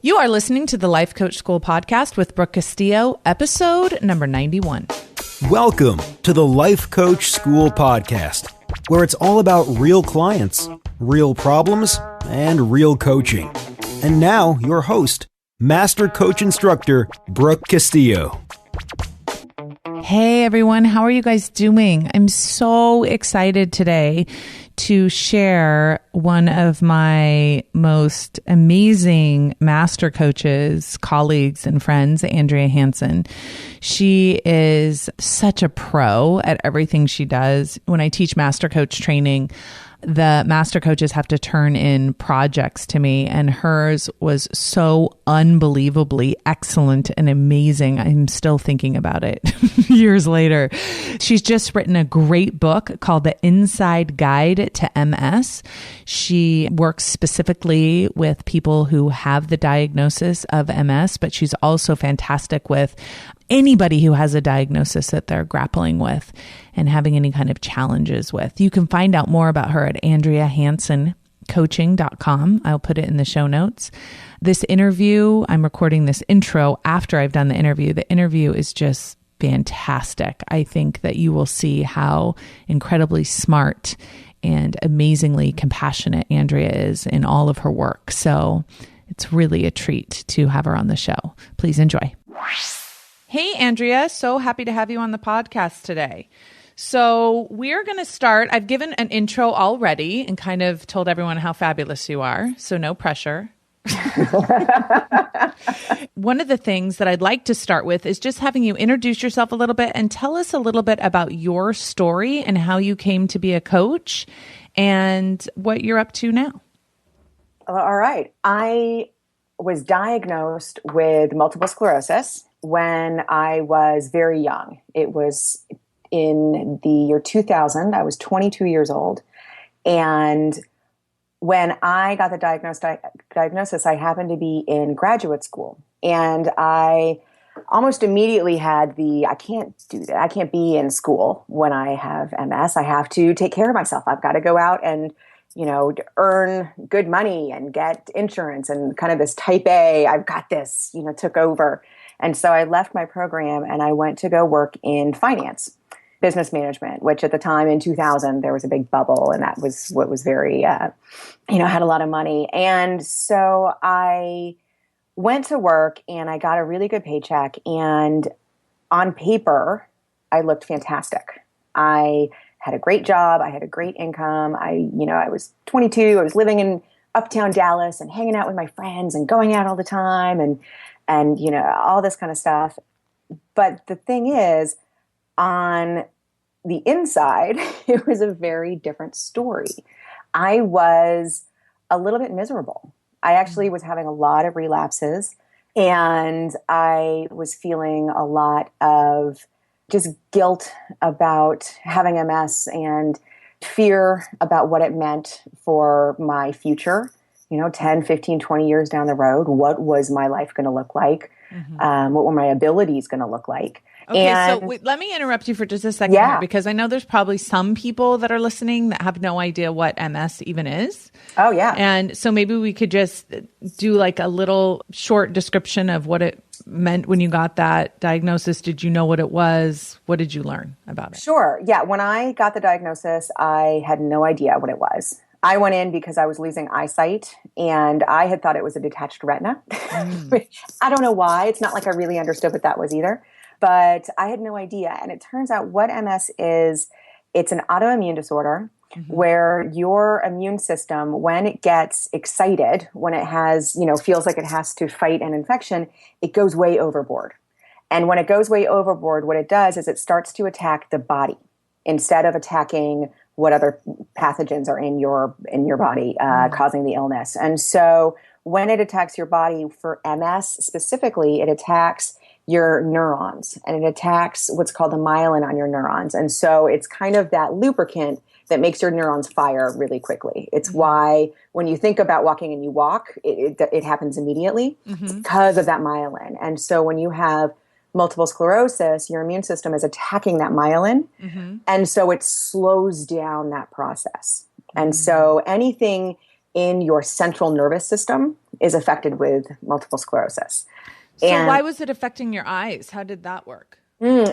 You are listening to the Life Coach School podcast with Brooke Castillo, episode number 91. Welcome to the Life Coach School podcast, where it's all about real clients, real problems, and real coaching. And now, your host, Master Coach Instructor, Brooke Castillo. Hey everyone, how are you guys doing? I'm so excited today to share one of my most amazing master coaches, colleagues, and friends, Andrea Hanson. She is such a pro at everything she does. When I teach master coach training, the master coaches have to turn in projects to me, and hers was so unbelievably excellent and amazing. I'm still thinking about it years later. She's just written a great book called The Inside Guide to MS. She works specifically with people who have the diagnosis of MS, but she's also fantastic with anybody who has a diagnosis that they're grappling with and having any kind of challenges with. You can find out more about her at AndreaHansonCoaching.com. I'll put it in the show notes. This interview, I'm recording this intro after I've done the interview. The interview is just fantastic. I think that you will see how incredibly smart and amazingly compassionate Andrea is in all of her work. So it's really a treat to have her on the show. Please enjoy. Hey, Andrea. So happy to have you on the podcast today. So we're going to start. I've given an intro already and kind of told everyone how fabulous you are. So no pressure. One of the things that I'd like to start with is just having you introduce yourself a little bit and tell us a little bit about your story and how you came to be a coach and what you're up to now. All right. I was diagnosed with multiple sclerosis when I was very young. It was in the year 2000. I was 22 years old. And when I got the diagnosis, I happened to be in graduate school. And I almost immediately had I can't do that. I can't be in school when I have MS. I have to take care of myself. I've got to go out and earn good money and get insurance, and kind of this type A, I've got this, took over. And so I left my program and I went to go work in finance, business management, which at the time in 2000, there was a big bubble, and that was what was very, had a lot of money. And so I went to work and I got a really good paycheck, and on paper, I looked fantastic. I had a great job. I had a great income. I was 22. I was living in uptown Dallas and hanging out with my friends and going out all the time and all this kind of stuff. But the thing is, on the inside, it was a very different story. I was a little bit miserable. I actually was having a lot of relapses, and I was feeling a lot of just guilt about having MS and fear about what it meant for my future, 10, 15, 20 years down the road. What was my life going to look like? Mm-hmm. What were my abilities going to look like? Okay, let me interrupt you for just a second here, because I know there's probably some people that are listening that have no idea what MS even is. Oh, yeah. And so maybe we could just do like a little short description of what it meant when you got that diagnosis. Did you know what it was? What did you learn about it? Sure. Yeah. When I got the diagnosis, I had no idea what it was. I went in because I was losing eyesight, and I had thought it was a detached retina. I don't know why. It's not like I really understood what that was either. But I had no idea. And it turns out what MS is, it's an autoimmune disorder where your immune system, when it gets excited, when it has, feels like it has to fight an infection, it goes way overboard. And when it goes way overboard, what it does is it starts to attack the body instead of attacking what other pathogens are in your body, causing the illness. And so when it attacks your body for MS specifically, it attacks your neurons, and it attacks what's called the myelin on your neurons. And so it's kind of that lubricant that makes your neurons fire really quickly. It's why when you think about walking and you walk, it happens immediately because of that myelin. And so when you have multiple sclerosis, your immune system is attacking that myelin. And so it slows down that process. And so anything in your central nervous system is affected with multiple sclerosis. So why was it affecting your eyes? How did that work?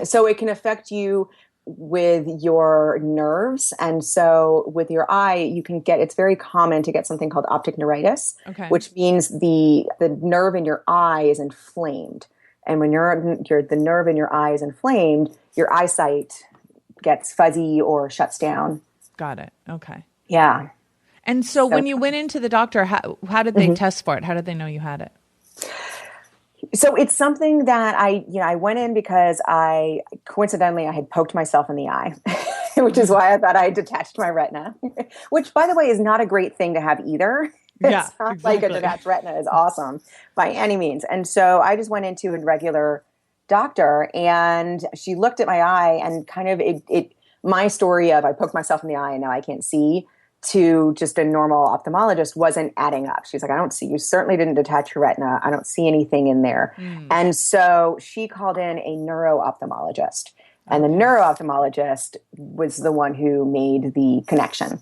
So it can affect you with your nerves. And so with your eye, you can get, it's very common to get something called optic neuritis, which means the nerve in your eye is inflamed. And when the nerve in your eye is inflamed, your eyesight gets fuzzy or shuts down. Got it. Okay. Yeah. And so when you went into the doctor, how did they test for it? How did they know you had it? So it's something that I went in because I had poked myself in the eye, which is why I thought I detached my retina, which, by the way, is not a great thing to have either. Yeah, it's not exactly. like a detached retina is awesome by any means. And so I just went into a regular doctor, and she looked at my eye, and kind of my story of I poked myself in the eye and now I can't see to just a normal ophthalmologist wasn't adding up. She's like, I don't see, you certainly didn't detach your retina. I don't see anything in there. And so she called in a neuro-ophthalmologist, and the neuro-ophthalmologist was the one who made the connection,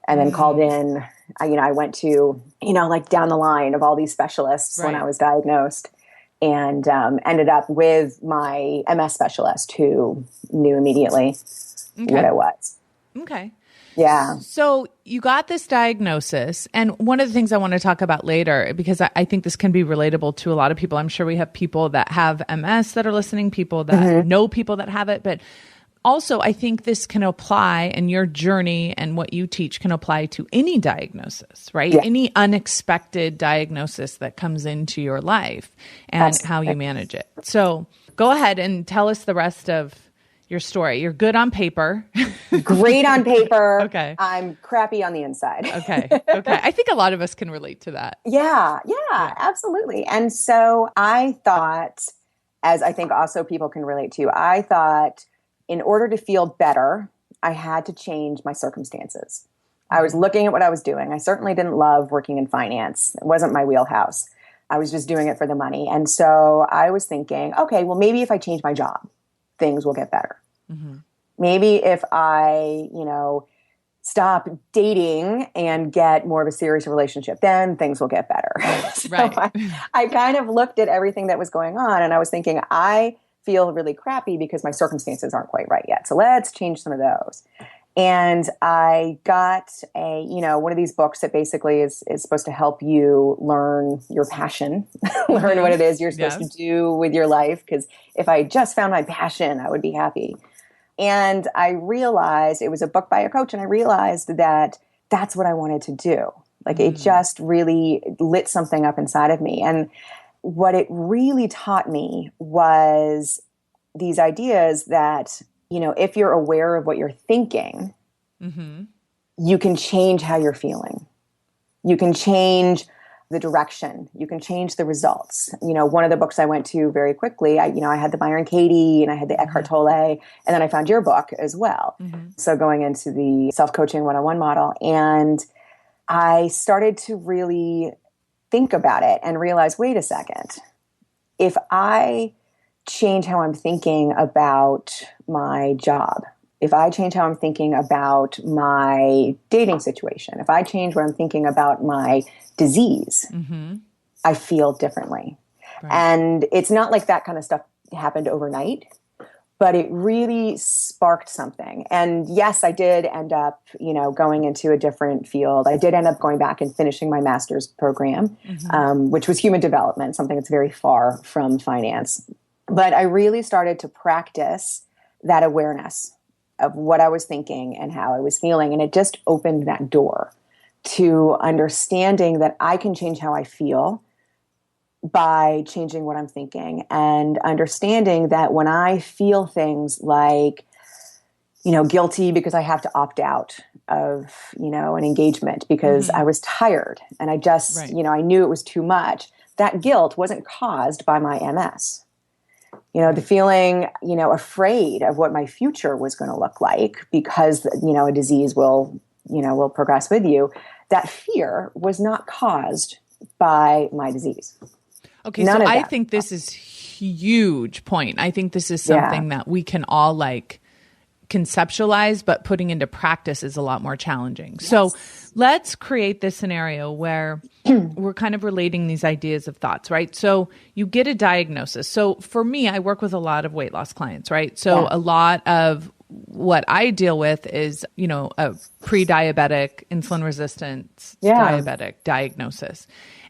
and then called in, I went to, like down the line of all these specialists when I was diagnosed, and ended up with my MS specialist who knew immediately what it was. Okay. Yeah. So you got this diagnosis, and one of the things I want to talk about later, because I think this can be relatable to a lot of people. I'm sure we have people that have MS that are listening, people that know people that have it, but also I think this can apply, and your journey and what you teach can apply to any diagnosis, right? Yeah. Any unexpected diagnosis that comes into your life and how you manage it. So go ahead and tell us the rest of your story. You're good on paper. Great on paper. Okay. I'm crappy on the inside. Okay. I think a lot of us can relate to that. Yeah, absolutely. And so I thought, as I think also people can relate to, I thought in order to feel better, I had to change my circumstances. I was looking at what I was doing. I certainly didn't love working in finance. It wasn't my wheelhouse. I was just doing it for the money. And so I was thinking, okay, well, maybe if I change my job, things will get better. Maybe if I, stop dating and get more of a serious relationship, then things will get better. So I kind of looked at everything that was going on, and I was thinking, I feel really crappy because my circumstances aren't quite right yet. So let's change some of those. And I got one of these books that basically is supposed to help you learn your passion, learn what it is you're supposed to do with your life. Because if I just found my passion, I would be happy. And I realized it was a book by a coach, and I realized that that's what I wanted to do. Like it just really lit something up inside of me. And what it really taught me was these ideas that, if you're aware of what you're thinking, you can change how you're feeling. You can change the direction. You can change the results. One of the books I went to very quickly, I had the Byron Katie and I had the Eckhart Tolle, and then I found your book as well. So going into the self-coaching 101 model, and I started to really think about it and realize, wait a second, if I change how I'm thinking about my job, if I change how I'm thinking about my dating situation, if I change what I'm thinking about my disease, I feel differently. And it's not like that kind of stuff happened overnight, but it really sparked something. And yes, I did end up, going into a different field. I did end up going back and finishing my master's program, which was human development, something that's very far from finance. But I really started to practice that awareness of what I was thinking and how I was feeling. And it just opened that door to understanding that I can change how I feel by changing what I'm thinking, and understanding that when I feel things like, guilty because I have to opt out of, an engagement because I was tired and I just, I knew it was too much. That guilt wasn't caused by my MS. The feeling, afraid of what my future was going to look like because, a disease will progress with you. That fear was not caused by my disease. Okay, so I think this is huge point. I think this is something that we can all conceptualize, but putting into practice is a lot more challenging. Yes. So let's create this scenario where we're kind of relating these ideas of thoughts, right? So you get a diagnosis. So for me, I work with a lot of weight loss clients, right? So a lot of what I deal with is, a pre-diabetic, insulin resistance, diabetic diagnosis.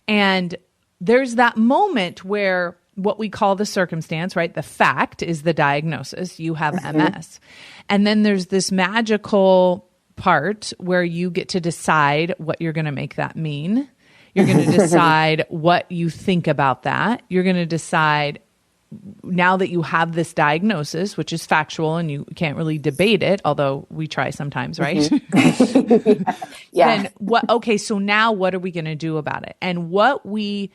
And there's that moment where what we call the circumstance, right? The fact is the diagnosis. You have MS. And then there's this magical part where you get to decide what you're going to make that mean. You're going to decide what you think about that. You're going to decide, now that you have this diagnosis, which is factual and you can't really debate it, although we try sometimes, right? Then so now what are we going to do about it? And what we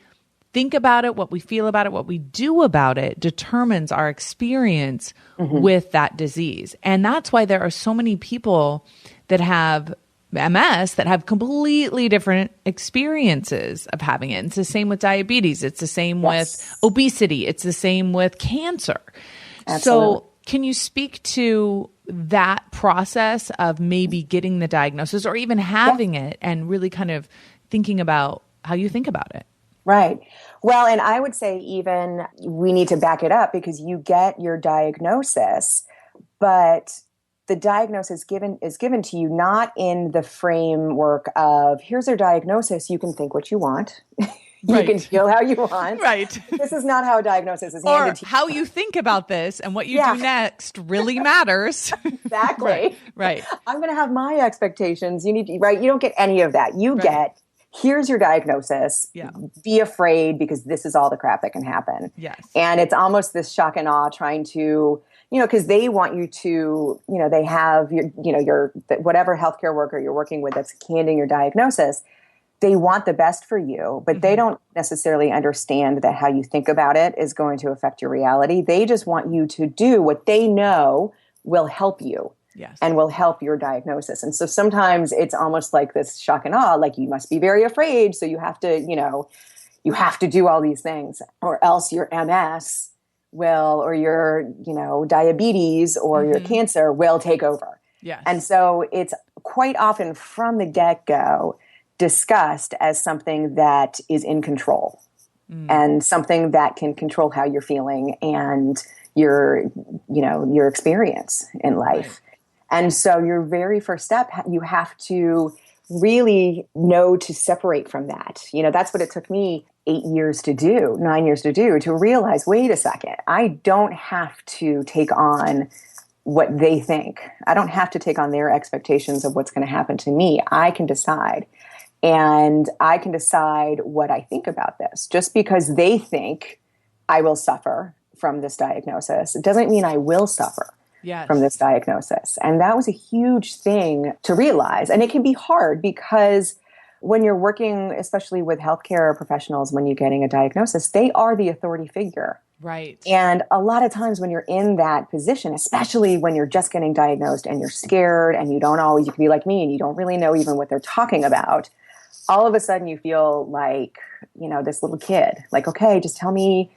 think about it, what we feel about it, what we do about it determines our experience with that disease. And that's why there are so many people that have MS that have completely different experiences of having it. It's the same with diabetes. It's the same with obesity. It's the same with cancer. Absolutely. So can you speak to that process of maybe getting the diagnosis or even having it and really kind of thinking about how you think about it? Right. Well, and I would say even we need to back it up because you get your diagnosis, but the diagnosis is given to you not in the framework of here's our diagnosis, you can think what you want. You can feel how you want. Right. This is not how a diagnosis is handed to you. How you think about this and what you do next really matters. Exactly. Right. I'm going to have my expectations. You don't get any of that. You get, here's your diagnosis. Yeah. Be afraid because this is all the crap that can happen. Yes. And it's almost this shock and awe trying to, because they want you to, they have your whatever healthcare worker you're working with that's handing your diagnosis. They want the best for you, but they don't necessarily understand that how you think about it is going to affect your reality. They just want you to do what they know will help you and will help your diagnosis. And so sometimes it's almost like this shock and awe, like you must be very afraid. So you have to, you have to do all these things or else your MS will, or your, diabetes or your cancer will take over. Yes. And so it's quite often from the get-go discussed as something that is in control and something that can control how you're feeling and your experience in life. Right. And so your very first step, you have to really know to separate from that. That's what it took me 9 years to do, to realize, wait a second, I don't have to take on what they think. I don't have to take on their expectations of what's going to happen to me. I can decide. And I can decide what I think about this. Just because they think I will suffer from this diagnosis, it doesn't mean I will suffer from this diagnosis. And that was a huge thing to realize. And it can be hard because when you're working, especially with healthcare professionals, when you're getting a diagnosis, they are the authority figure. Right. And a lot of times when you're in that position, especially when you're just getting diagnosed and you're scared and you can be like me and you don't really know even what they're talking about, all of a sudden you feel like, this little kid, like, okay, just tell me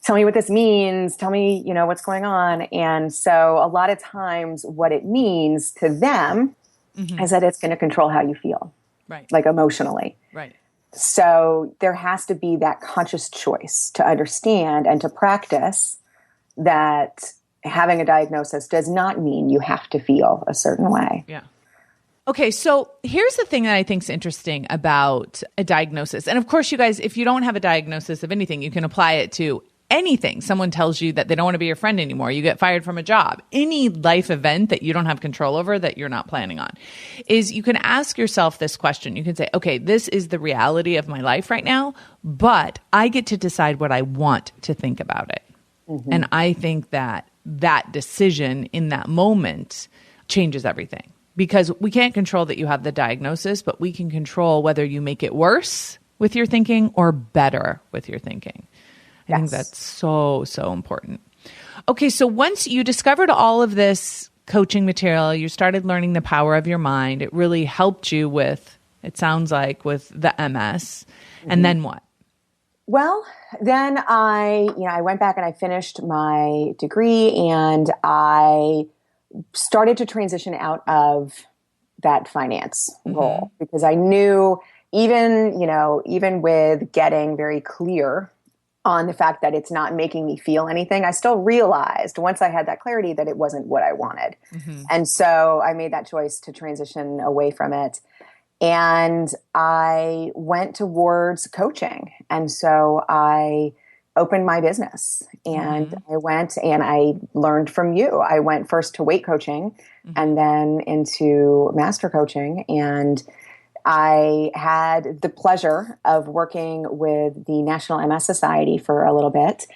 what this means. Tell me, what's going on. And so a lot of times what it means to them is that it's going to control how you feel, right? Like emotionally. Right. So there has to be that conscious choice to understand and to practice that having a diagnosis does not mean you have to feel a certain way. Yeah. Okay, so here's the thing that I think is interesting about a diagnosis. And of course, you guys, if you don't have a diagnosis of anything, you can apply it to anything. Someone tells you that they don't want to be your friend anymore. You get fired from a job. Any life event that you don't have control over, that you're not planning on, is you can ask yourself this question. You can say, okay, this is the reality of my life right now, but I get to decide what I want to think about it. And I think that that decision in that moment changes everything. Because we can't control that you have the diagnosis, but we can control whether you make it worse with your thinking or better with your thinking. I think that's so, so important. Okay, so once you discovered all of this coaching material, you started learning the power of your mind. It really helped you with, it sounds like, with the MS. And then what? Well, then I went back and I finished my degree and I started to transition out of that finance role because I knew even with getting very clear on the fact that it's not making me feel anything, I still realized once I had that clarity that it wasn't what I wanted. And so I made that choice to transition away from it. And I went towards coaching. And so I opened my business and I went and I learned from you. I went first to weight coaching and then into master coaching. And I had the pleasure of working with the National MS Society for a little bit.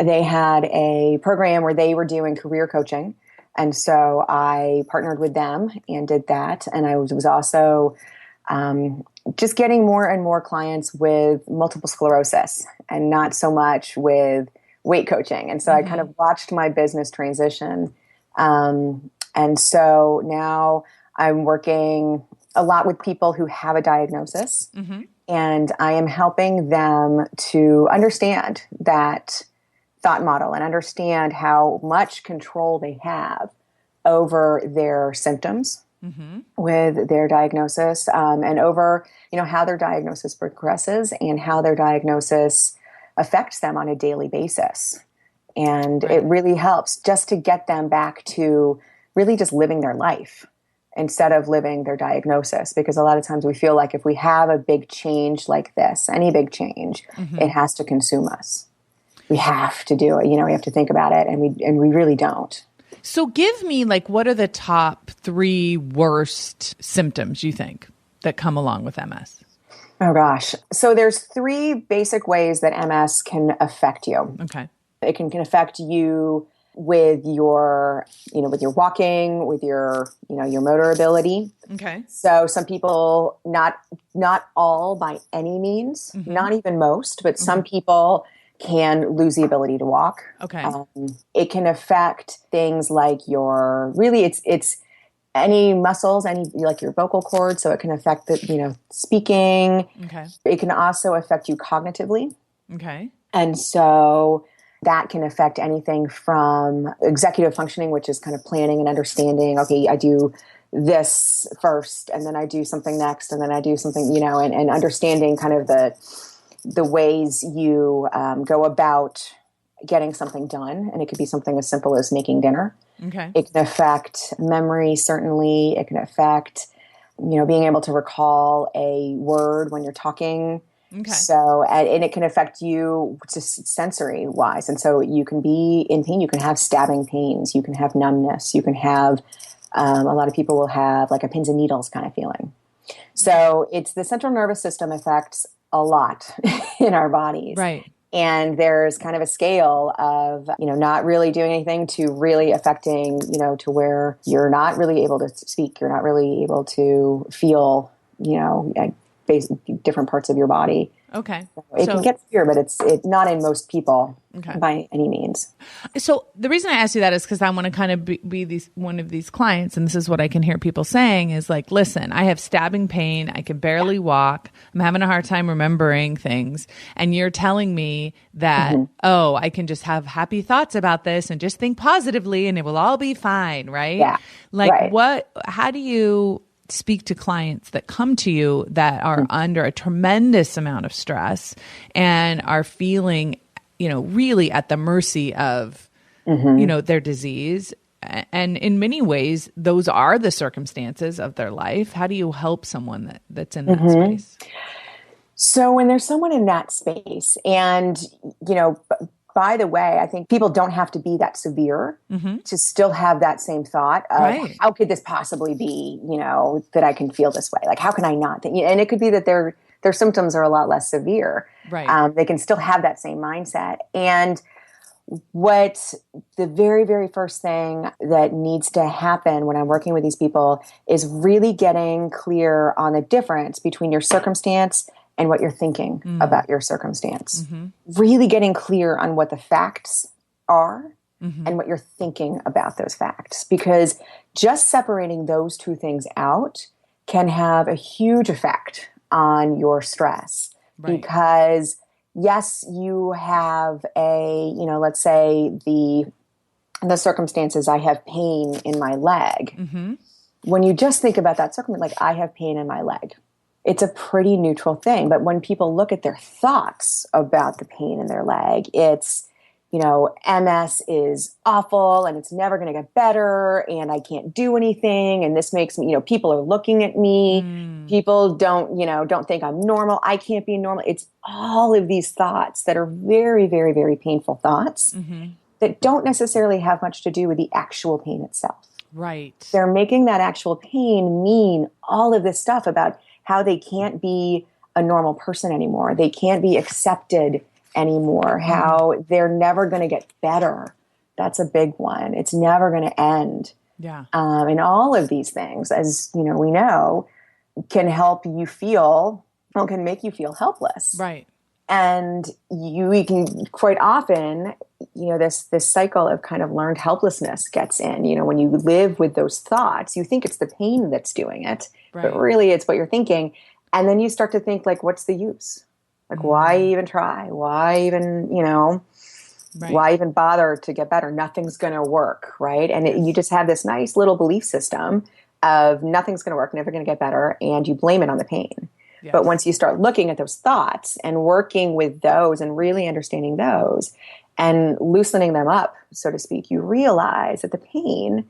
They had a program where they were doing career coaching. And so I partnered with them and did that. And I was also just getting more and more clients with multiple sclerosis and not so much with weight coaching. And so I kind of watched my business transition. And so now I'm working a lot with people who have a diagnosis and I am helping them to understand that thought model and understand how much control they have over their symptoms with their diagnosis, and over, how their diagnosis progresses and how their diagnosis affects them on a daily basis. And it really helps just to get them back to really just living their life instead of living their diagnosis. Because a lot of times we feel like if we have a big change like this, any big change, it has to consume us. We have to do it. We have to think about it, and we really don't. So give me, what are the top 3 worst symptoms you think that come along with MS? Oh gosh. So there's 3 basic ways that MS can affect you. Okay. It can affect you with your walking, with your motor ability. Okay. So some people, not all by any means, not even most, but some people can lose the ability to walk. Okay. It can affect things like it's any muscles, like your vocal cords. So it can affect speaking. Okay. It can also affect you cognitively. Okay. And so that can affect anything from executive functioning, which is kind of planning and understanding. Okay, I do this first, and then I do something next, and then I do something, and understanding kind of the ways you go about getting something done. And it could be something as simple as making dinner. Okay. It can affect memory, certainly. It can affect, being able to recall a word when you're talking. Okay. So, and it can affect you just sensory wise. And so you can be in pain. You can have stabbing pains. You can have numbness. You can have, a lot of people will have like a pins and needles kind of feeling. So it's the central nervous system affects a lot in our bodies. Right. And there's kind of a scale of, not really doing anything to really affecting, to where you're not really able to speak. You're not really able to feel, different parts of your body. Okay. It can get severe, but it's not in most people Okay. by any means. So the reason I ask you that is because I want to kind of be one of these clients, and this is what I can hear people saying is listen, I have stabbing pain. I can barely walk. I'm having a hard time remembering things. And you're telling me that, I can just have happy thoughts about this and just think positively and it will all be fine, right? Yeah. Right. How do you speak to clients that come to you that are under a tremendous amount of stress and are feeling, really at the mercy of, their disease? And in many ways, those are the circumstances of their life. How do you help someone that's in that space? So when there's someone in that space, and, by the way, I think people don't have to be that severe to still have that same thought of how could this possibly be, that I can feel this way? Like, how can I not think? And it could be that their symptoms are a lot less severe. Right. They can still have that same mindset. And what the very, very first thing that needs to happen when I'm working with these people is really getting clear on the difference between your circumstance and what you're thinking about your circumstance. Really getting clear on what the facts are and what you're thinking about those facts. Because just separating those two things out can have a huge effect on your stress. Right. Because yes, you have let's say the the circumstances, I have pain in my leg. Mm-hmm. When you just think about that circumstance, like I have pain in my leg, it's a pretty neutral thing. But when people look at their thoughts about the pain in their leg, it's, MS is awful and it's never going to get better and I can't do anything. And this makes me, people are looking at me. People don't think I'm normal. I can't be normal. It's all of these thoughts that are very, very, very painful thoughts that don't necessarily have much to do with the actual pain itself. Right. They're making that actual pain mean all of this stuff about how they can't be a normal person anymore. They can't be accepted anymore, how they're never going to get better. That's a big one. It's never going to end. Yeah. And all of these things, as we know, can help you feel, can make you feel helpless. Right. And we can quite often, this cycle of kind of learned helplessness gets in. When you live with those thoughts, you think it's the pain that's doing it, but really it's what you're thinking. And then you start to think like, what's the use? Like, why even try? Why even, why even bother to get better? Nothing's going to work, right? And you just have this nice little belief system of nothing's going to work, never going to get better, and you blame it on the pain. Yes. But once you start looking at those thoughts and working with those and really understanding those and loosening them up, so to speak, you realize that the pain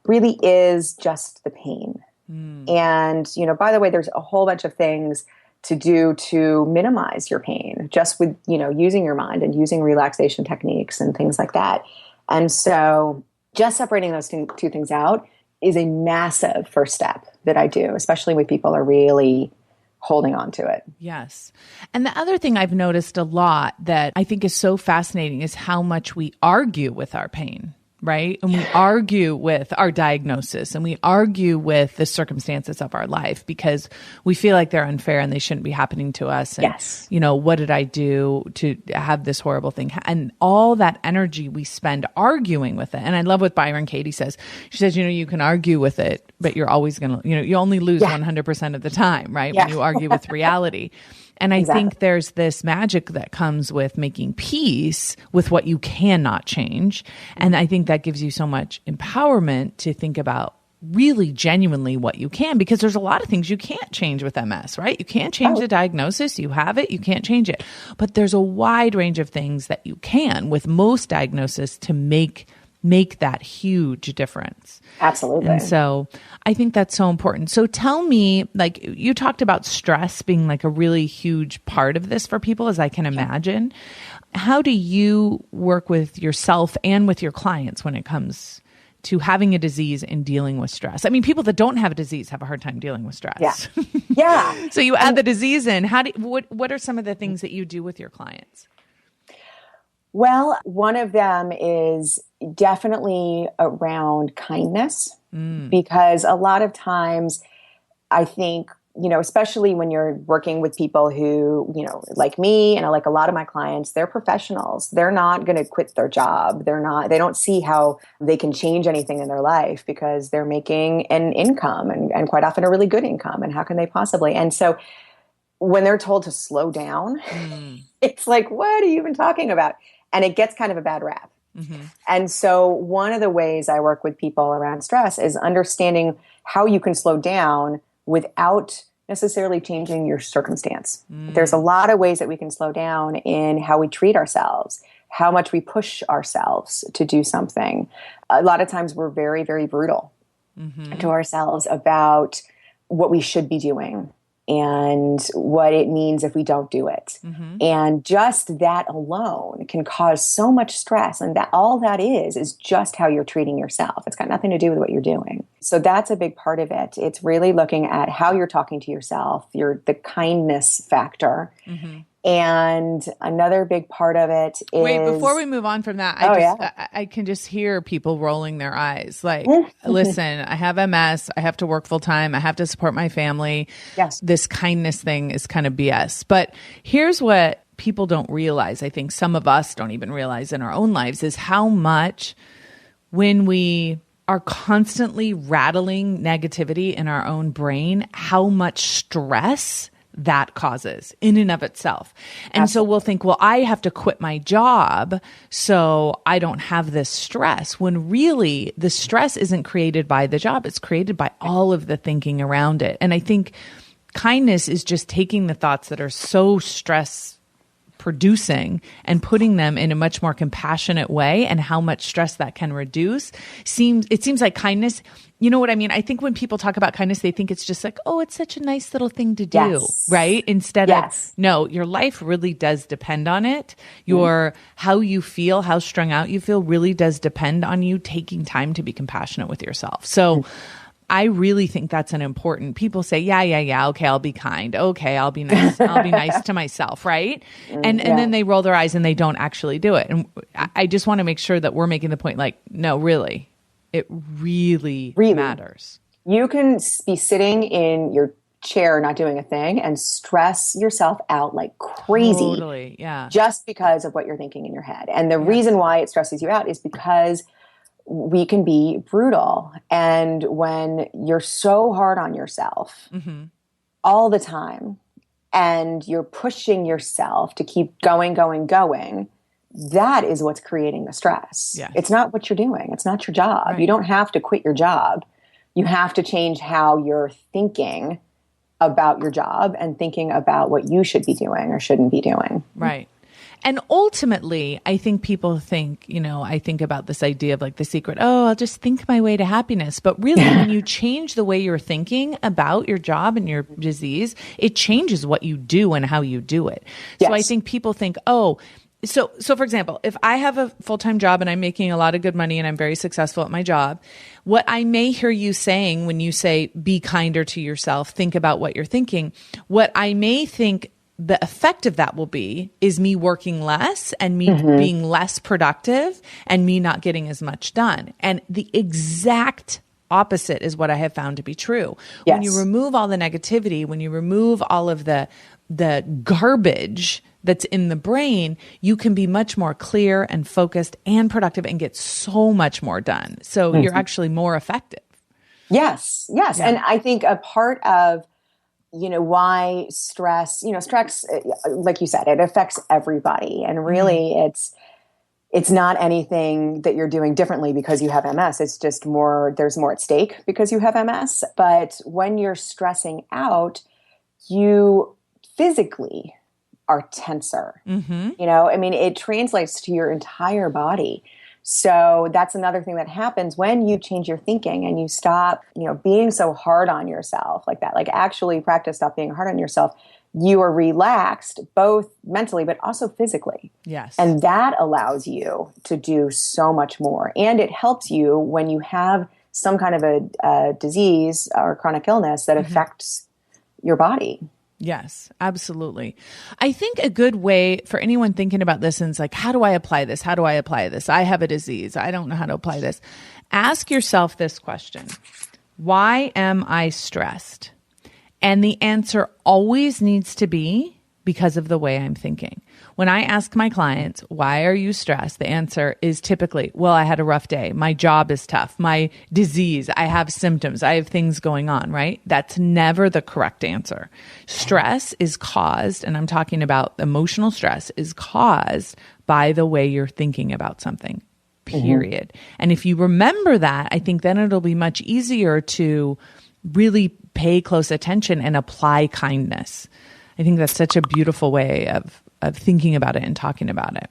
really is just the pain. And, by the way, there's a whole bunch of things to do to minimize your pain, just with, using your mind and using relaxation techniques and things like that. And so just separating those two things out is a massive first step that I do, especially when people are really holding on to it. Yes. And the other thing I've noticed a lot that I think is so fascinating is how much we argue with our pain. Right? And we argue with our diagnosis and we argue with the circumstances of our life because we feel like they're unfair and they shouldn't be happening to us. And, yes. What did I do to have this horrible thing? And all that energy we spend arguing with it. And I love what Byron Katie says. She says, you can argue with it, but you're always going to, you only lose 100% of the time, right? When you argue with reality. And I think there's this magic that comes with making peace with what you cannot change. And I think that gives you so much empowerment to think about really genuinely what you can, because there's a lot of things you can't change with MS, right? You can't change the diagnosis. You have it. You can't change it. But there's a wide range of things that you can with most diagnosis to make that huge difference. Absolutely. And so I think that's so important. So tell me, like you talked about stress being like a really huge part of this for people, as I can imagine. How do you work with yourself and with your clients when it comes to having a disease and dealing with stress? I mean, people that don't have a disease have a hard time dealing with stress. Yeah. So you add the disease in. What are some of the things that you do with your clients? Well, one of them is definitely around kindness, because a lot of times I think, especially when you're working with people who, like me and like a lot of my clients, they're professionals. They're not going to quit their job. They don't see how they can change anything in their life because they're making an income and quite often a really good income. And how can they possibly? And so when they're told to slow down, it's like, what are you even talking about? And it gets kind of a bad rap. And so one of the ways I work with people around stress is understanding how you can slow down without necessarily changing your circumstance. There's a lot of ways that we can slow down in how we treat ourselves, how much we push ourselves to do something. A lot of times we're very, very brutal to ourselves about what we should be doing and what it means if we don't do it. And just that alone can cause so much stress. And that all that is just how you're treating yourself. It's got nothing to do with what you're doing. So that's a big part of it. It's really looking at how you're talking to yourself, the kindness factor. And another big part of it is... Wait, before we move on from that, I can just hear people rolling their eyes. Like, listen, I have MS. I have to work full time. I have to support my family. Yes. This kindness thing is kind of BS. But here's what people don't realize. I think some of us don't even realize in our own lives is how much when we are constantly rattling negativity in our own brain, how much stress that causes in and of itself. And Absolutely. so we'll think, well, I have to quit my job so I don't have this stress, when really the stress isn't created by the job. It's created by all of the thinking around it. And I think kindness is just taking the thoughts that are so stress producing and putting them in a much more compassionate way, and how much stress that can reduce. It seems like kindness, you know what I mean? I think when people talk about kindness, they think it's just like, oh, it's such a nice little thing to do, Yes. right? Instead Yes. of, no, your life really does depend on it. Your, how you feel, how strung out you feel really does depend on you taking time to be compassionate with yourself. So I really think that's an important, people say, yeah. Okay, I'll be kind. Okay, I'll be nice. I'll be nice to myself. Right. And then they roll their eyes and they don't actually do it. And I just want to make sure that we're making the point, like, no, really, it really matters. You can be sitting in your chair, not doing a thing, and stress yourself out like crazy. Totally. Yeah. Just because of what you're thinking in your head. And the reason why it stresses you out is because we can be brutal. And when you're so hard on yourself all the time, and you're pushing yourself to keep going, that is what's creating the stress. Yes. It's not what you're doing. It's not your job. Right. You don't have to quit your job. You have to change how you're thinking about your job and thinking about what you should be doing or shouldn't be doing. Right. And ultimately, I think people think, I think about this idea of like The Secret, I'll just think my way to happiness. But really, when you change the way you're thinking about your job and your disease, it changes what you do and how you do it. Yes. So I think people think, so for example, if I have a full-time job and I'm making a lot of good money and I'm very successful at my job, what I may hear you saying when you say, be kinder to yourself, think about what you're thinking, what I may think the effect of that will be is me working less and me being less productive and me not getting as much done. And the exact opposite is what I have found to be true. Yes. When you remove all the negativity, when you remove all of the garbage that's in the brain, you can be much more clear and focused and productive and get so much more done. So you're actually more effective. Yes. Yeah. And I think a part of why stress, like you said, it affects everybody. And really it's not anything that you're doing differently because you have MS. It's just there's more at stake because you have MS. But when you're stressing out, you physically are tenser. It translates to your entire body. So that's another thing that happens when you change your thinking and you stop, being so hard on yourself like that. Like actually practice stop being hard on yourself. You are relaxed both mentally but also physically. Yes. And that allows you to do so much more. And it helps you when you have some kind of a disease or chronic illness that affects your body. Yes, absolutely. I think a good way for anyone thinking about this and it's like, how do I apply this? How do I apply this? I have a disease. I don't know how to apply this. Ask yourself this question. Why am I stressed? And the answer always needs to be because of the way I'm thinking. When I ask my clients, why are you stressed? The answer is typically, well, I had a rough day. My job is tough. My disease, I have symptoms. I have things going on, right? That's never the correct answer. Stress is caused, and I'm talking about emotional stress, is caused by the way you're thinking about something, period. And if you remember that, I think then it'll be much easier to really pay close attention and apply kindness. I think that's such a beautiful way of thinking about it and talking about it.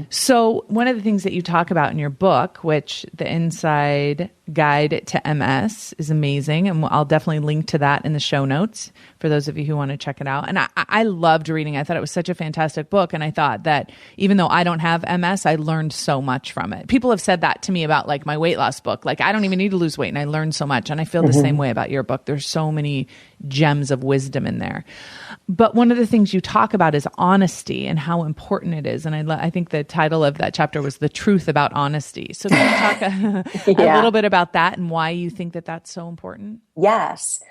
So one of the things that you talk about in your book, which the Inside Guide to MS is amazing. And I'll definitely link to that in the show notes for those of you who want to check it out. And I loved reading it. I thought it was such a fantastic book. And I thought that even though I don't have MS, I learned so much from it. People have said that to me about like my weight loss book. Like I don't even need to lose weight and I learned so much. And I feel the same way about your book. There's so many gems of wisdom in there. But one of the things you talk about is honesty and how important it is. And I think the title of that chapter was The Truth About Honesty. So can you talk a little bit about that and why you think that that's so important? Yes.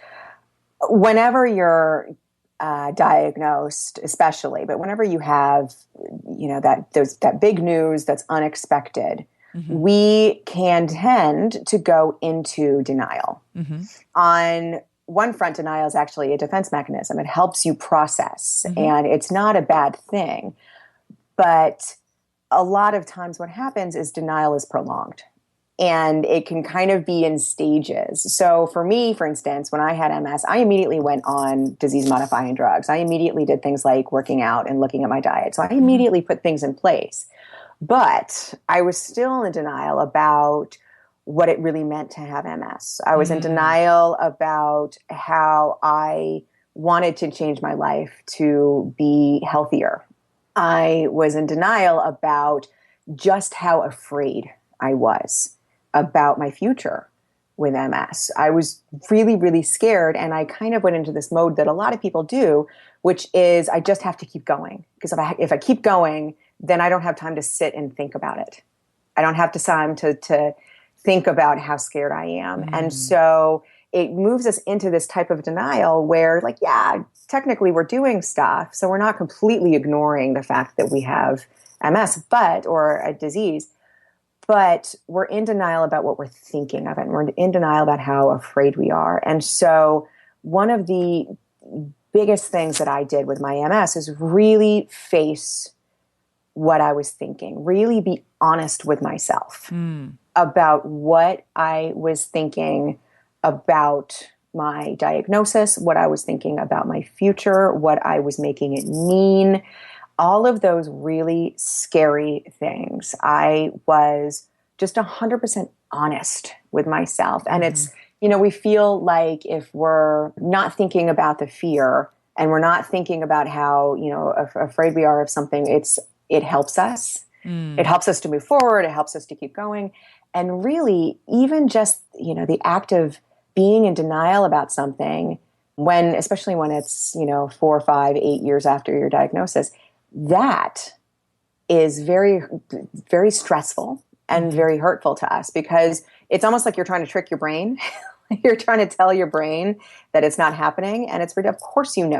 Whenever you're diagnosed, especially, but whenever you have, that big news that's unexpected, we can tend to go into denial on one front, denial is actually a defense mechanism. It helps you process, and it's not a bad thing. But a lot of times what happens is denial is prolonged, and it can kind of be in stages. So for me, for instance, when I had MS, I immediately went on disease-modifying drugs. I immediately did things like working out and looking at my diet. So I immediately put things in place. But I was still in denial about what it really meant to have MS. I was in denial about how I wanted to change my life to be healthier. I was in denial about just how afraid I was about my future with MS. I was really, really scared, and I kind of went into this mode that a lot of people do, which is I just have to keep going. Because if I keep going, then I don't have time to sit and think about it. I don't have time to think about how scared I am. And so it moves us into this type of denial where, like, yeah, technically we're doing stuff. So we're not completely ignoring the fact that we have MS, or a disease, but we're in denial about what we're thinking of it. And we're in denial about how afraid we are. And so one of the biggest things that I did with my MS is really face what I was thinking, really be honest with myself about what I was thinking about my diagnosis, what I was thinking about my future, what I was making it mean, all of those really scary things. I was just 100% honest with myself. And it's, we feel like if we're not thinking about the fear and we're not thinking about how, afraid we are of something, it helps us. It helps us to move forward. It helps us to keep going. And really, even just, the act of being in denial about something, especially when it's, 4, 5, 8 years after your diagnosis, that is very, very stressful and very hurtful to us, because it's almost like you're trying to trick your brain. You're trying to tell your brain that it's not happening. And it's, of course, you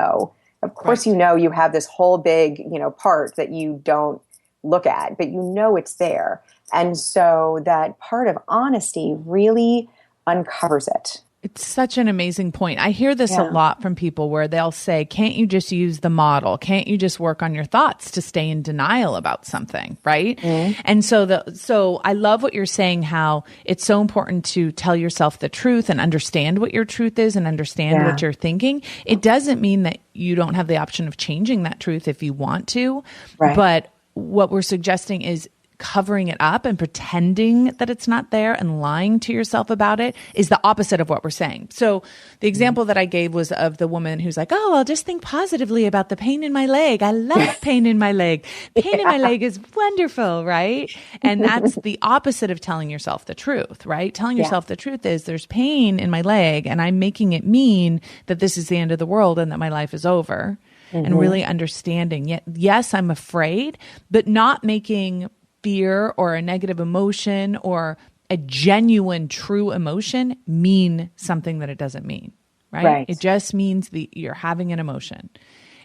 have this whole big, part that you don't look at, but it's there. And so that part of honesty really uncovers it. It's such an amazing point. I hear this a lot from people where they'll say, can't you just use the model? Can't you just work on your thoughts to stay in denial about something? Right. And so I love what you're saying, how it's so important to tell yourself the truth and understand what your truth is and understand what you're thinking. It doesn't mean that you don't have the option of changing that truth if you want to. Right. But what we're suggesting is covering it up and pretending that it's not there and lying to yourself about it is the opposite of what we're saying. So the example that I gave was of the woman who's like, oh, I'll just think positively about the pain in my leg. I love pain in my leg. Pain in my leg is wonderful, right? And that's the opposite of telling yourself the truth, right? Telling yourself the truth is there's pain in my leg and I'm making it mean that this is the end of the world and that my life is over. And really understanding, yes, I'm afraid, but not making fear or a negative emotion or a genuine, true emotion mean something that it doesn't mean, right? It just means you're having an emotion.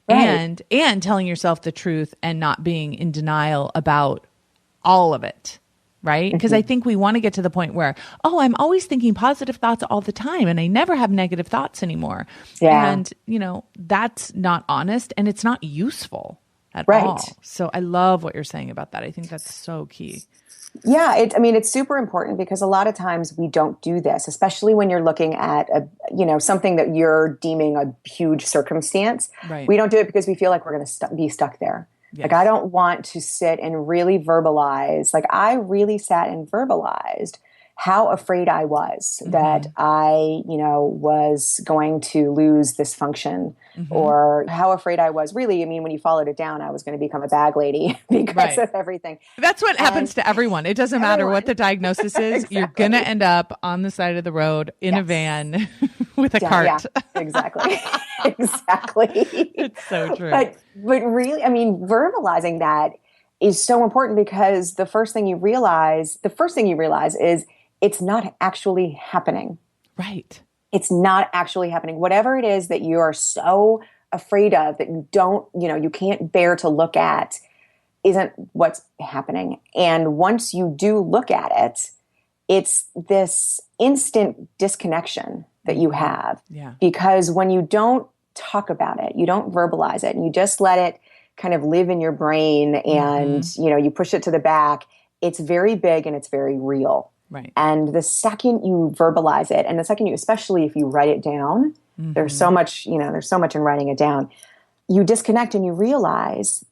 And telling yourself the truth and not being in denial about all of it, right? Because I think we want to get to the point where, I'm always thinking positive thoughts all the time and I never have negative thoughts anymore. And, that's not honest and it's not useful at all. So I love what you're saying about that. I think that's so key. Yeah, it's super important because a lot of times we don't do this, especially when you're looking at something that you're deeming a huge circumstance. Right. We don't do it because we feel like we're going to be stuck there. Yes. Like, I don't want to sit and really verbalize. Like, I really sat and verbalized how afraid I was that I, was going to lose this function, or how afraid I was really. When you followed it down, I was going to become a bag lady because of everything. That's what happens to everyone. It doesn't matter what the diagnosis is. Exactly. You're going to end up on the side of the road in a van with a cart. Yeah, exactly. Exactly. It's so true. But really, verbalizing that is so important, because the first thing you realize is it's not actually happening. Right. It's not actually happening. Whatever it is that you are so afraid of that you can't bear to look at isn't what's happening. And once you do look at it, it's this instant disconnection that you have. Yeah. Because when you don't talk about it, you don't verbalize it, and you just let it kind of live in your brain and, you push it to the back, it's very big and it's very real. Right. And the second you verbalize it, and the second especially if you write it down, there's so much in writing it down, you disconnect and you realize,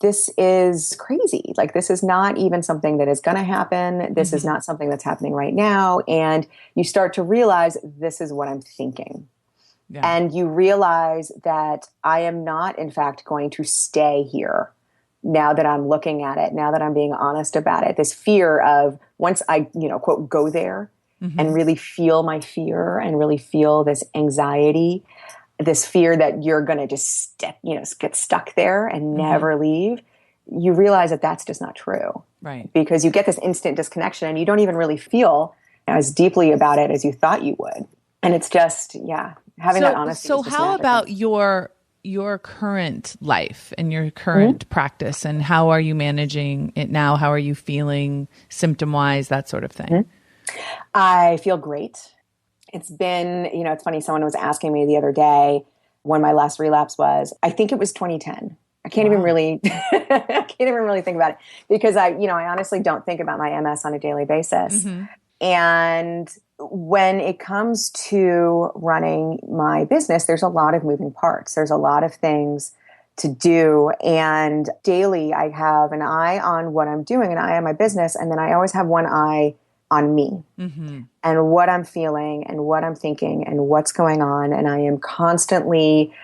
this is crazy. Like, this is not even something that is going to happen. This is not something that's happening right now. And you start to realize, this is what I'm thinking. Yeah. And you realize that I am not, in fact, going to stay here now that I'm looking at it, now that I'm being honest about it. This fear of, once I, quote, go there and really feel my fear and really feel this anxiety, this fear that you're going to just get stuck there and never leave, you realize that that's just not true. Right. Because you get this instant disconnection and you don't even really feel as deeply about it as you thought you would. And it's just, having that honesty. So is just how magical. about your current life and your current practice, and how are you managing it now? How are you feeling symptom-wise, that sort of thing? I feel great. It's been, it's funny, someone was asking me the other day when my last relapse was. I think it was 2010. I can't even really think about it, because I honestly don't think about my MS on a daily basis. And when it comes to running my business, there's a lot of moving parts. There's a lot of things to do. And daily I have an eye on what I'm doing, an eye on my business. And then I always have one eye on me and what I'm feeling and what I'm thinking and what's going on. And I am constantly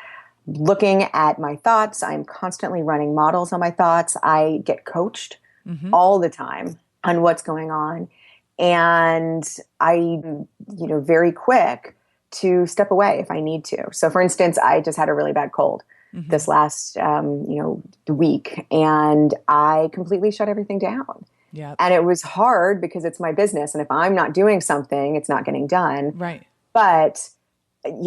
looking at my thoughts. I'm constantly running models on my thoughts. I get coached all the time on what's going on. And I'm, very quick to step away if I need to. So for instance, I just had a really bad cold this last, week, and I completely shut everything down. Yeah. And it was hard because it's my business. And if I'm not doing something, it's not getting done. Right. But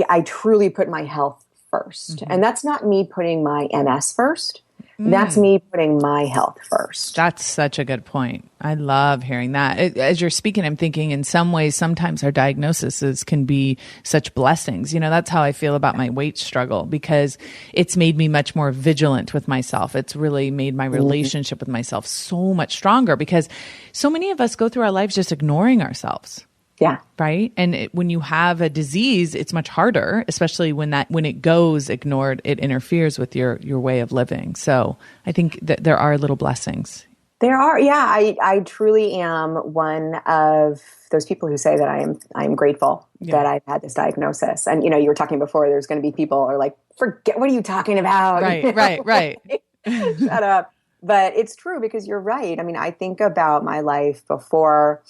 I truly put my health first. And that's not me putting my MS first. That's me putting my health first. That's such a good point. I love hearing that. As you're speaking, I'm thinking in some ways, sometimes our diagnoses can be such blessings. That's how I feel about my weight struggle, because it's made me much more vigilant with myself. It's really made my relationship with myself so much stronger, because so many of us go through our lives just ignoring ourselves. Yeah. Right. And when you have a disease, it's much harder, especially when it goes ignored, it interferes with your way of living. So I think that there are little blessings. There are. Yeah. I truly am one of those people who say that I am grateful that I've had this diagnosis. And, you were talking before, there's going to be people who are like, forget, what are you talking about? Right. Right. Shut up. But it's true, because you're right. I mean, I think about my life before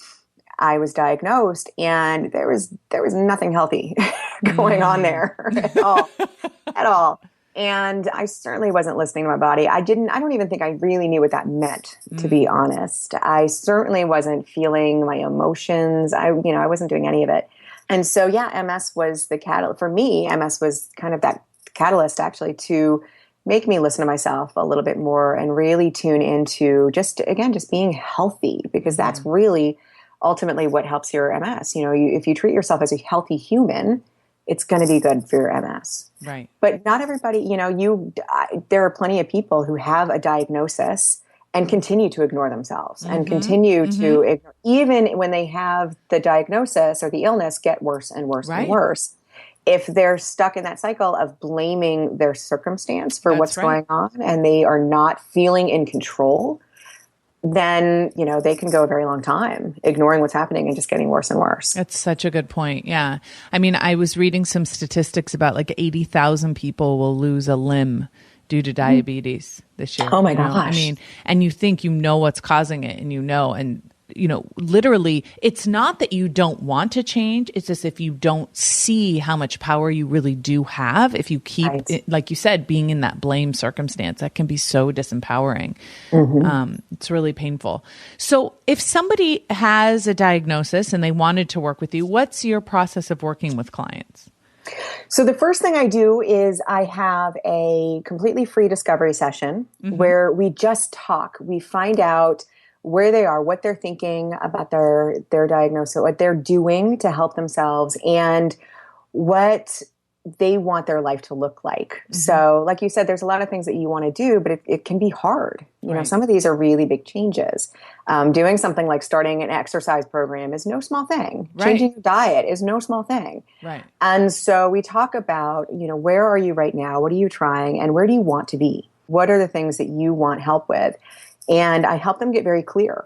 I was diagnosed, and there was nothing healthy going on there at all. And I certainly wasn't listening to my body. I don't even think I really knew what that meant, to be honest. I certainly wasn't feeling my emotions. I wasn't doing any of it. And so, MS was the catalyst for me. MS was kind of that catalyst, actually, to make me listen to myself a little bit more and really tune into just being healthy, because that's really ultimately what helps your MS. If you treat yourself as a healthy human, it's going to be good for your MS. Right. But not everybody, there are plenty of people who have a diagnosis and continue to ignore themselves and continue to ignore, even when they have the diagnosis or the illness get worse and worse and worse. If they're stuck in that cycle of blaming their circumstance for what's going on, and they are not feeling in control, then, they can go a very long time ignoring what's happening and just getting worse and worse. That's such a good point. Yeah. I mean, I was reading some statistics about like 80,000 people will lose a limb due to diabetes this year. Oh my gosh. I mean, and you think what's causing it, and literally, it's not that you don't want to change. It's just if you don't see how much power you really do have, if you keep, like you said, being in that blame circumstance, that can be so disempowering. It's really painful. So if somebody has a diagnosis and they wanted to work with you, what's your process of working with clients? So the first thing I do is I have a completely free discovery session where we just talk. We find out where they are, what they're thinking about their diagnosis, what they're doing to help themselves, and what they want their life to look like. Mm-hmm. So like you said, there's a lot of things that you want to do, but it can be hard. You know, some of these are really big changes. Doing something like starting an exercise program is no small thing. Right. Changing your diet is no small thing. Right. And so we talk about, you know, where are you right now? What are you trying? And where do you want to be? What are the things that you want help with? And I help them get very clear,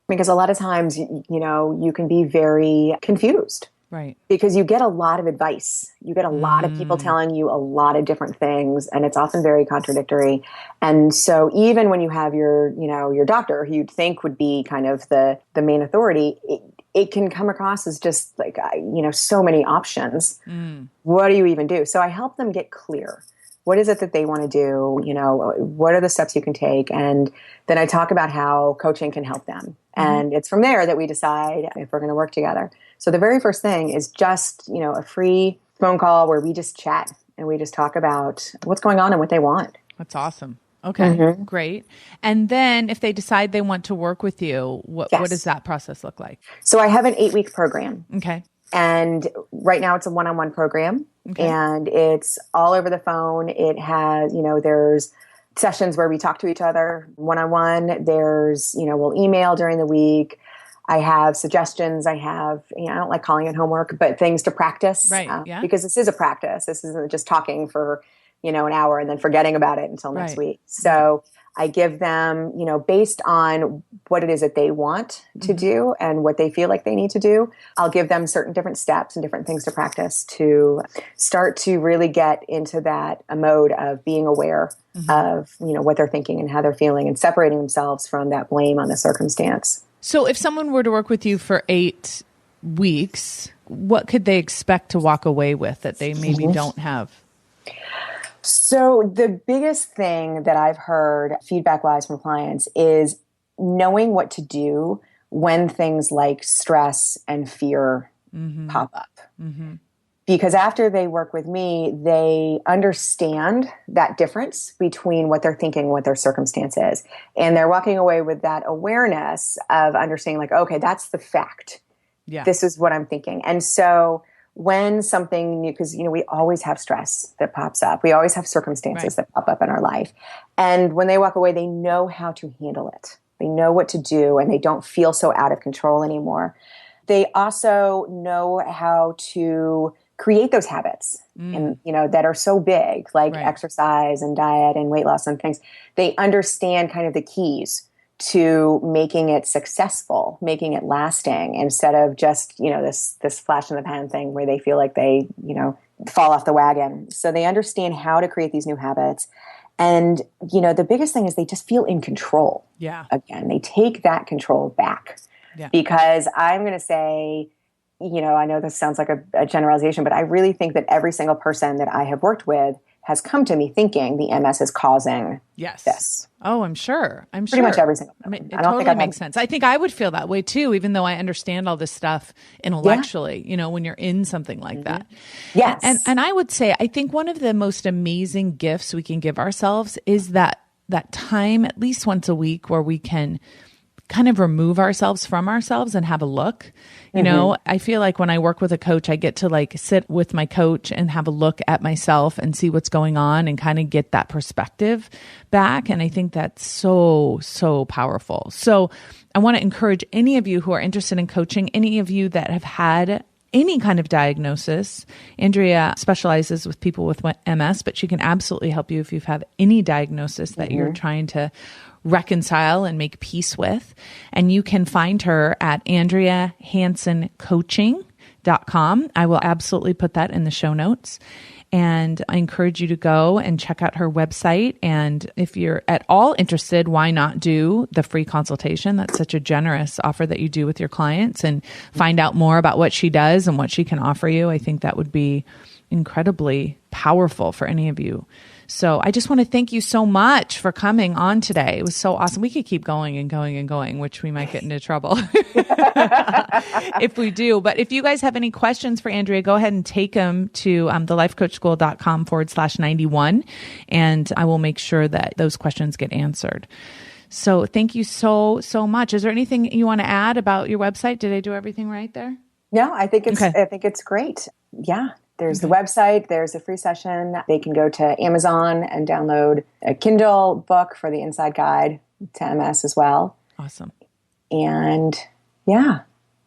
because a lot of times, you know, you can be very confused. Right. Because you get a lot of advice. You get a lot of people telling you a lot of different things, and it's often very contradictory. And so even when you have your doctor, who you'd think would be kind of the main authority, it can come across as just like, so many options. What do you even do? So I help them get clear. What is it that they want to do? You know, what are the steps you can take? And then I talk about how coaching can help them. And it's from there that we decide if we're going to work together. So the very first thing is just, you know, a free phone call where we just chat and we just talk about what's going on and what they want. That's awesome. Okay, great. And then if they decide they want to work with you, what does that process look like? So I have an 8-week program. Okay. And right now it's a one-on-one program, and it's all over the phone. It has, you know, there's sessions where we talk to each other one-on-one. There's, you know, we'll email during the week. I have suggestions. I have, you know, I don't like calling it homework, but things to practice. Right. Because this is a practice. This isn't just talking for, you know, an hour and then forgetting about it until next week. So I give them, you know, based on what it is that they want to do and what they feel like they need to do, I'll give them certain different steps and different things to practice to start to really get into that mode of being aware of, you know, what they're thinking and how they're feeling and separating themselves from that blame on the circumstance. So if someone were to work with you for 8 weeks, what could they expect to walk away with that they maybe don't have? So the biggest thing that I've heard feedback-wise from clients is knowing what to do when things like stress and fear pop up. Because after they work with me, they understand that difference between what they're thinking and what their circumstance is. And they're walking away with that awareness of understanding, like, okay, that's the fact. Yeah. This is what I'm thinking. And so when something new, because, you know, we always have stress that pops up. We always have circumstances that pop up in our life. And when they walk away, they know how to handle it. They know what to do, and they don't feel so out of control anymore. They also know how to create those habits and, you know, that are so big, like exercise and diet and weight loss and things. They understand kind of the keys to making it successful, making it lasting, instead of just, you know, this flash in the pan thing where they feel like they, you know, fall off the wagon. So they understand how to create these new habits. And, you know, the biggest thing is they just feel in control. Yeah. Again, they take that control back. Yeah. Because I'm going to say, you know, I know this sounds like a generalization, but I really think that every single person that I have worked with has come to me thinking the MS is causing this. Oh, I'm sure. Pretty much every single person. It totally makes sense. I think I would feel that way too, even though I understand all this stuff intellectually, you know, when you're in something like that. Yes. And I would say, I think one of the most amazing gifts we can give ourselves is that time, at least once a week, where we can kind of remove ourselves from ourselves and have a look. You know, I feel like when I work with a coach, I get to like sit with my coach and have a look at myself and see what's going on and kind of get that perspective back. And I think that's so, so powerful. So I want to encourage any of you who are interested in coaching, any of you that have had any kind of diagnosis. Andrea specializes with people with MS, but she can absolutely help you if you've had any diagnosis that you're trying to reconcile and make peace with. And you can find her at AndreaHansonCoaching.com. I will absolutely put that in the show notes. And I encourage you to go and check out her website. And if you're at all interested, why not do the free consultation? That's such a generous offer that you do with your clients, and find out more about what she does and what she can offer you. I think that would be incredibly powerful for any of you. So I just want to thank you so much for coming on today. It was so awesome. We could keep going and going and going, which we might get into trouble if we do. But if you guys have any questions for Andrea, go ahead and take them to thelifecoachschool.com/91, and I will make sure that those questions get answered. So thank you so, so much. Is there anything you want to add about your website? Did I do everything right there? No, I think it's great. Yeah. There's the website. There's a free session. They can go to Amazon and download a Kindle book for the Inside Guide to MS as well. Awesome. And yeah.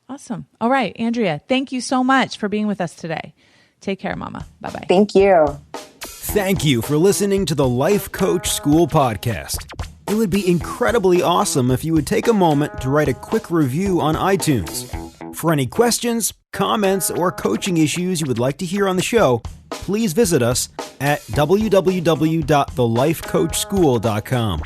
Awesome. All right, Andrea, thank you so much for being with us today. Take care, Mama. Bye-bye. Thank you. Thank you for listening to the Life Coach School podcast. It would be incredibly awesome if you would take a moment to write a quick review on iTunes. For any questions, comments, or coaching issues you would like to hear on the show, please visit us at www.thelifecoachschool.com.